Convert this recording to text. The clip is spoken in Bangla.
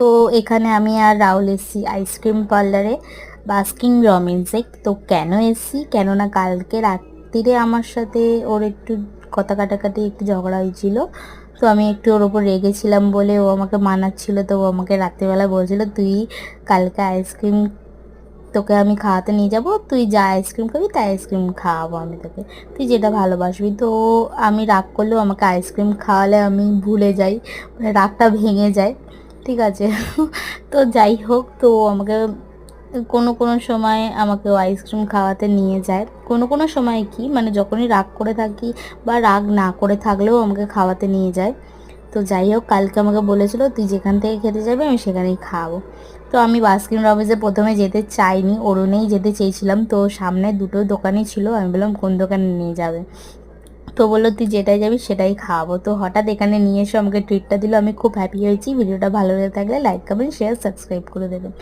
তো এখানে আমি আর রাহুল এসছি আইসক্রিম পার্লারে বাস্কিং রবিন্সে। তো কেন এসছি, কেননা কালকে রাত্রিরে আমার সাথে ওর একটু কথা কাটাকাটি, একটু ঝগড়া হয়েছিল। তো আমি একটু ওর ওপর রেগেছিলাম বলে ও আমাকে মানাচ্ছিল। তো ও আমাকে রাত্রিবেলা বলছিল, তুই কালকে আইসক্রিম, তোকে আমি খাওয়াতে নিয়ে যাব, তুই যা আইসক্রিম খাবি তাই আইসক্রিম খাওয়াবো আমি তোকে, তুই যেটা ভালোবাসবি। তো আমি রাগ করলেও আমাকে আইসক্রিম খাওয়ালে আমি ভুলে যাই, মানে রাগটা ভেঙে যায়, ঠিক আছে। তো যাই হোক, তো আমাকে কোনো কোনো সময় আমাকে ও আইসক্রিম খাওয়াতে নিয়ে যায়। কোনো কোনো সময় কি, মানে যখনই রাগ করে থাকি বা রাগ না করে থাকলেও আমাকে খাওয়াতে নিয়ে যায়। তো যাই হোক, কালকে আমাকে বলেছিল তুই যেখান থেকে খেতে যাবি আমি সেখানেই খাওয়াবো। তো আমি বাস্কিন রবিন্সে প্রথমে যেতে চাইনি, অরুণেই যেতে চেয়েছিলাম। তো সামনে দুটো দোকানই ছিল, আমি বললাম কোন দোকানে নিয়ে যাবে। তো বললো তুই যেটাই যাবি সেটাই খাওয়াবো। তো হঠাৎ এখানে নিয়ে এসে আমাকে ট্রিটটা দিল, আমি খুব হ্যাপি হয়েছি। ভিডিওটা ভালো লেগে থাকলে লাইক কমেন্ট শেয়ার সাবস্ক্রাইব করে দেবেন।